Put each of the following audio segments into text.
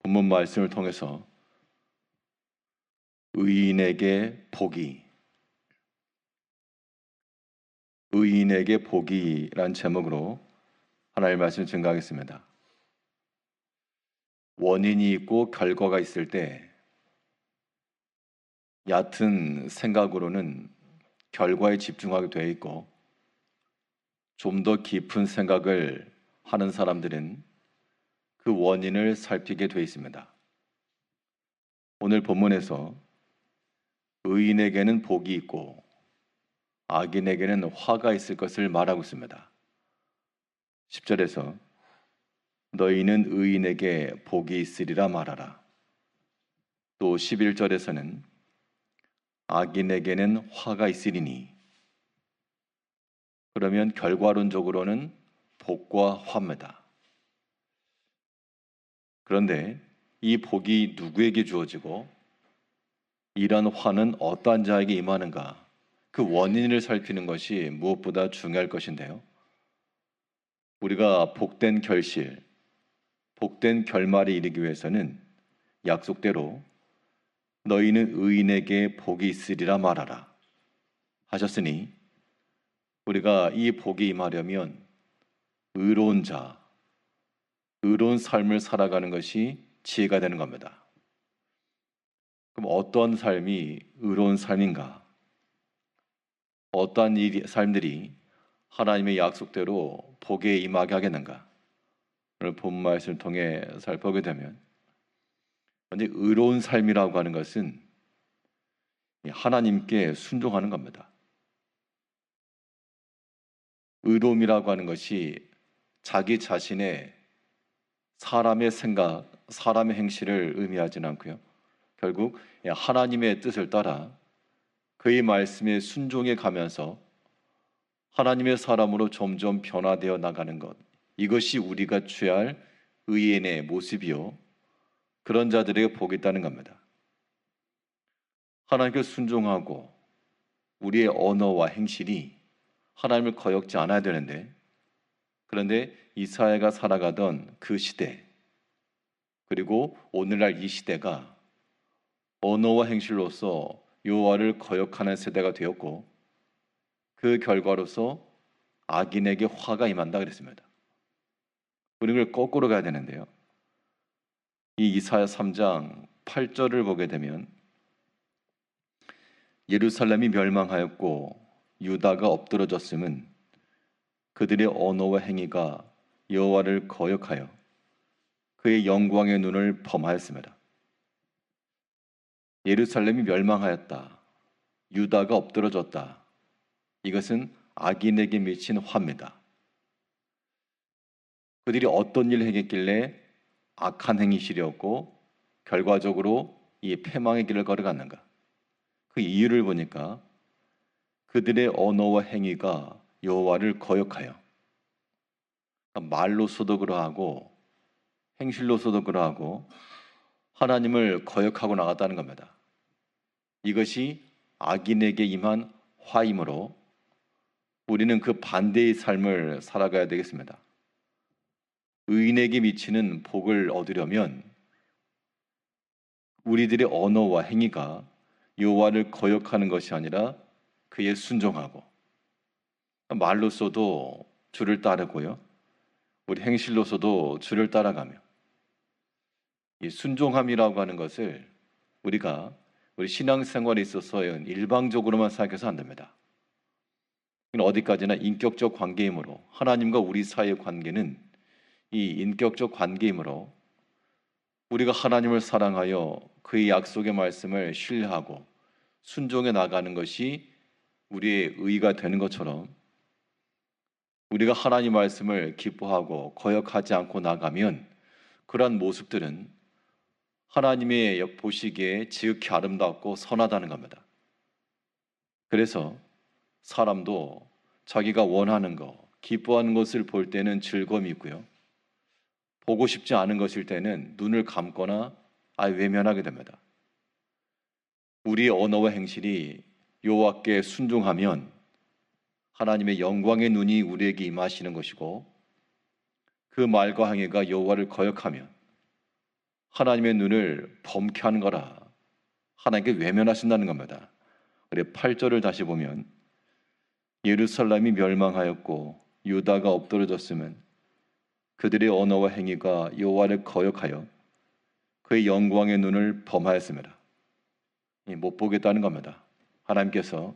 본문 말씀을 통해서 의인에게 복이란 제목으로 하나님의 말씀을 증거하겠습니다. 원인이 있고 결과가 있을 때 얕은 생각으로는 결과에 집중하게 되어 있고, 좀 더 깊은 생각을 하는 사람들은 그 원인을 살피게 되어 있습니다. 오늘 본문에서 의인에게는 복이 있고 악인에게는 화가 있을 것을 말하고 있습니다. 10절에서 너희는 의인에게 복이 있으리라 말하라. 또 11절에서는 악인에게는 화가 있으리니. 그러면 결과론적으로는 복과 화입니다. 그런데 이 복이 누구에게 주어지고 이런 화는 어떠한 자에게 임하는가, 그 원인을 살피는 것이 무엇보다 중요할 것인데요. 우리가 복된 결실, 복된 결말에 이르기 위해서는 약속대로 너희는 의인에게 복이 있으리라 말하라 하셨으니, 우리가 이 복이 임하려면 의로운 삶을 살아가는 것이 지혜가 되는 겁니다. 그럼 어떤 삶이 의로운 삶인가? 어떠한 삶들이 하나님의 약속대로 복에 임하게 하겠는가? 오늘 본 말씀을 통해 살펴보게 되면, 먼저 의로운 삶이라고 하는 것은 하나님께 순종하는 겁니다. 의로움이라고 하는 것이 자기 자신의 사람의 생각, 사람의 행실을 의미하지는 않고요. 결국 하나님의 뜻을 따라 그의 말씀에 순종해 가면서 하나님의 사람으로 점점 변화되어 나가는 것, 이것이 우리가 취할 의인의 모습이요, 그런 자들에게 복이 있다는 겁니다. 하나님께 순종하고 우리의 언어와 행실이 하나님을 거역지 않아야 되는데, 그런데 이사야가 살아가던 그 시대, 그리고 오늘날 이 시대가 언어와 행실로서 여호와를 거역하는 세대가 되었고, 그 결과로서 악인에게 화가 임한다 그랬습니다. 우리는 거꾸로 가야 되는데요. 이 이사야 3장 8절을 보게 되면, 예루살렘이 멸망하였고 유다가 엎드러졌음은 그들의 언어와 행위가 여호와를 거역하여 그의 영광의 눈을 범하였습니다. 예루살렘이 멸망하였다, 유다가 엎드러졌다, 이것은 악인에게 미친 화입니다. 그들이 어떤 일을 행했길래 악한 행위시렸고 결과적으로 이 패망의 길을 걸어갔는가? 그 이유를 보니까 그들의 언어와 행위가 여호와를 거역하여, 말로서도 그러하고 행실로서도 그러하고 하나님을 거역하고 나갔다는 겁니다. 이것이 악인에게 임한 화이므로 우리는 그 반대의 삶을 살아가야 되겠습니다. 의인에게 미치는 복을 얻으려면 우리들의 언어와 행위가 여호와를 거역하는 것이 아니라 그에 순종하고, 말로서도 주를 따르고요, 우리 행실로서도 주를 따라가며, 이 순종함이라고 하는 것을 우리가 우리 신앙생활에 있어서는 일방적으로만 생각해서 안 됩니다. 어디까지나 인격적 관계이므로, 하나님과 우리 사이의 관계는 이 인격적 관계이므로 우리가 하나님을 사랑하여 그의 약속의 말씀을 신뢰하고 순종해 나가는 것이 우리의 의가 되는 것처럼, 우리가 하나님 말씀을 기뻐하고 거역하지 않고 나가면 그러한 모습들은 하나님의 보시기에 지극히 아름답고 선하다는 겁니다. 그래서 사람도 자기가 원하는 것, 기뻐하는 것을 볼 때는 즐거움이 있고요, 보고 싶지 않은 것일 때는 눈을 감거나 아예 외면하게 됩니다. 우리의 언어와 행실이 여호와께 순종하면 하나님의 영광의 눈이 우리에게 임하시는 것이고, 그 말과 행위가 여호와를 거역하면 하나님의 눈을 범케 하는 거라 하나님께 외면하신다는 겁니다. 그래 8절을 다시 보면 예루살렘이 멸망하였고 유다가 엎드러졌으면 그들의 언어와 행위가 여호와를 거역하여 그의 영광의 눈을 범하였습니다. 못 보겠다는 겁니다. 하나님께서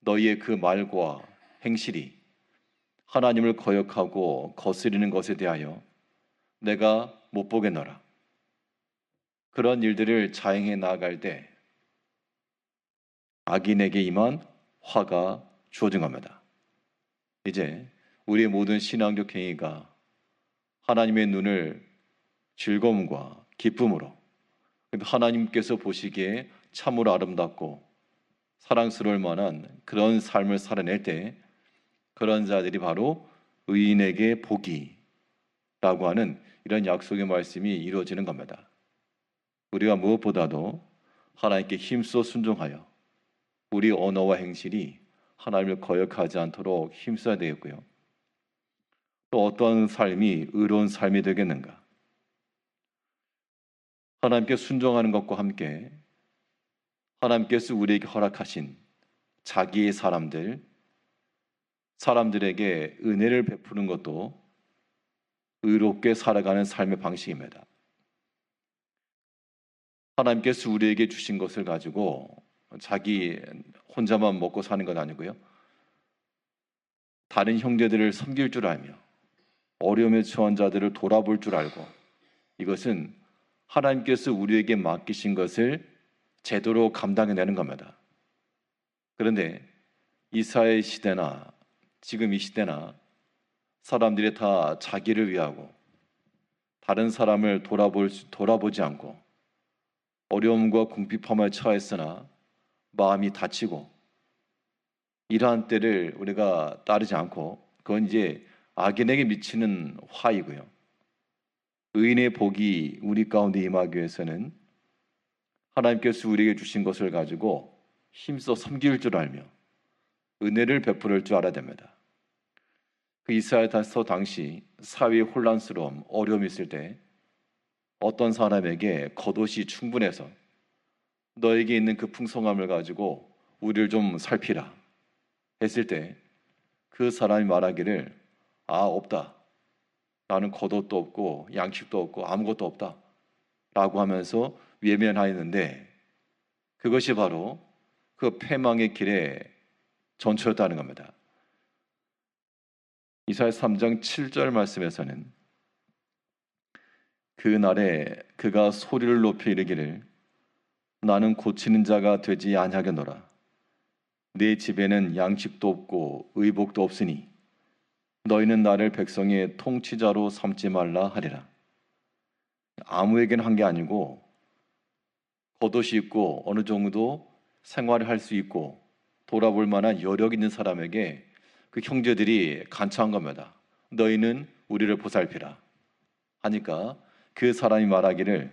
너희의 그 말과 행실이 하나님을 거역하고 거스리는 것에 대하여 내가 못 보겠노라. 그런 일들을 자행해 나아갈 때 악인에게 임한 화가 주어진 겁니다. 이제 우리의 모든 신앙적 행위가 하나님의 눈을 즐거움과 기쁨으로 하나님께서 보시기에 참으로 아름답고 사랑스러울 만한 그런 삶을 살아낼 때 그런 자들이 바로 의인에게 복이라고 하는 이런 약속의 말씀이 이루어지는 겁니다. 우리가 무엇보다도 하나님께 힘써 순종하여 우리 언어와 행실이 하나님을 거역하지 않도록 힘써야 되겠고요. 또 어떤 삶이 의로운 삶이 되겠는가? 하나님께 순종하는 것과 함께 하나님께서 우리에게 허락하신 자기의 사람들에게 은혜를 베푸는 것도 의롭게 살아가는 삶의 방식입니다. 하나님께서 우리에게 주신 것을 가지고 자기 혼자만 먹고 사는 건 아니고요. 다른 형제들을 섬길 줄 알며 어려움에 처한 자들을 돌아볼 줄 알고 이것은 하나님께서 우리에게 맡기신 것을 제대로 감당해내는 겁니다. 그런데 이사의 시대나 지금 이 시대나 사람들이 다 자기를 위하고 다른 사람을 돌아보지 않고 어려움과 궁핍함에 처했으나 마음이 다치고 이러한 때를 우리가 따르지 않고 그건 이제 악인에게 미치는 화이고요. 의인의 복이 우리 가운데 임하기 위해서는 하나님께서 우리에게 주신 것을 가지고 힘써 섬길 줄 알며 은혜를 베풀 줄 알아야 됩니다. 그 이스라엘서 당시 사회의 혼란스러움, 어려움이 있을 때 어떤 사람에게 겉옷이 충분해서 너에게 있는 그 풍성함을 가지고 우리를 좀 살피라 했을 때 그 사람이 말하기를 없다. 나는 겉옷도 없고 양식도 없고 아무것도 없다. 라고 하면서 외면하였는데 그것이 바로 그 패망의 길의 전초였다는 겁니다. 이사야 3장 7절 말씀에서는 그날에 그가 소리를 높여 이르기를 나는 고치는 자가 되지 아니하겠노라. 내 집에는 양식도 없고 의복도 없으니 너희는 나를 백성의 통치자로 삼지 말라 하리라. 아무에게나 한 게 아니고 겉옷이 있고 어느 정도 생활을 할 수 있고 돌아볼 만한 여력 있는 사람에게 그 형제들이 간청한 겁니다. 너희는 우리를 보살피라 하니까 그 사람이 말하기를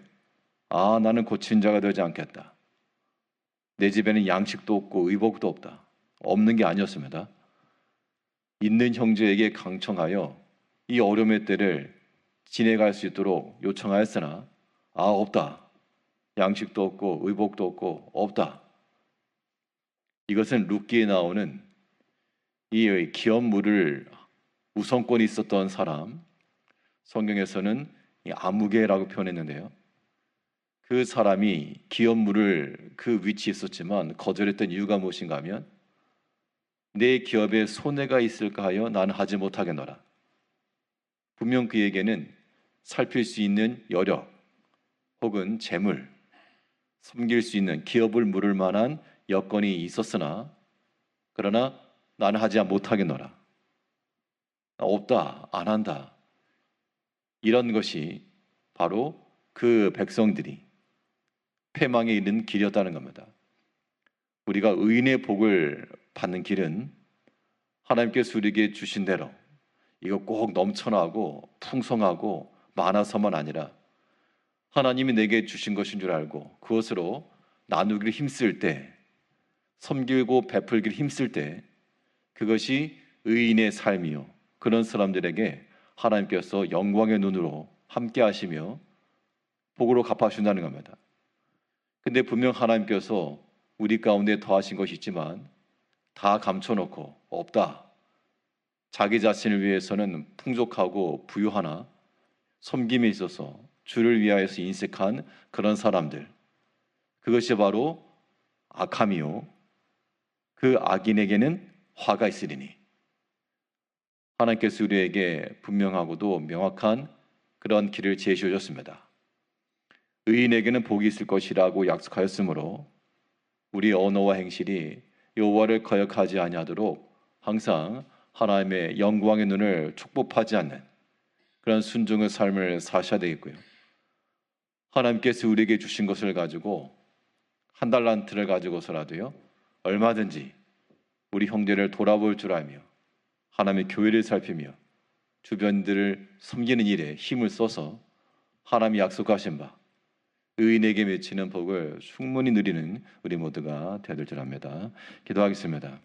나는 고친 자가 되지 않겠다. 내 집에는 양식도 없고 의복도 없다. 없는 게 아니었습니다. 있는 형제에게 강청하여 이 어려움의 때를 지내갈 수 있도록 요청하였으나 없다. 양식도 없고 의복도 없고 없다. 이것은 룻기에 나오는 이 기업물을 우선권이 있었던 사람, 성경에서는 아무개라고 표현했는데요. 그 사람이 기업물을 그 위치에 있었지만 거절했던 이유가 무엇인가 하면 내 기업에 손해가 있을까 하여 나는 하지 못하겠노라. 분명 그에게는 살필 수 있는 여력 혹은 재물, 섬길 수 있는 기업을 물을 만한 여건이 있었으나 그러나 나는 하지 못하겠노라. 없다, 안 한다. 이런 것이 바로 그 백성들이 패망에 이른 길이었다는 겁니다. 우리가 의인의 복을 받는 길은 하나님께서 우리에게 주신 대로 이거 꼭 넘쳐나고 풍성하고 많아서만 아니라 하나님이 내게 주신 것인 줄 알고 그것으로 나누기를 힘쓸 때, 섬기고 베풀기를 힘쓸 때 그것이 의인의 삶이요. 그런 사람들에게 하나님께서 영광의 눈으로 함께 하시며 복으로 갚아준다는 겁니다. 근데 분명 하나님께서 우리 가운데 더하신 것이 있지만 다 감춰놓고 없다. 자기 자신을 위해서는 풍족하고 부유하나 섬김에 있어서 주를 위하여서 인색한 그런 사람들, 그것이 바로 악함이요 그 악인에게는 화가 있으리니, 하나님께서 우리에게 분명하고도 명확한 그런 길을 제시해 줬습니다. 의인에게는 복이 있을 것이라고 약속하였으므로 우리 언어와 행실이 여호와를 거역하지 아니하도록 항상 하나님의 영광의 눈을 축복하지 않는 그런 순종의 삶을 사셔야 되겠고요. 하나님께서 우리에게 주신 것을 가지고 한 달란트를 가지고서라도요, 얼마든지 우리 형제를 돌아볼 줄 알며 하나님의 교회를 살피며 주변들을 섬기는 일에 힘을 써서 하나님이 약속하신 바 의인에게 맺히는 복을 충분히 누리는 우리 모두가 되어야 될 줄 압니다. 기도하겠습니다.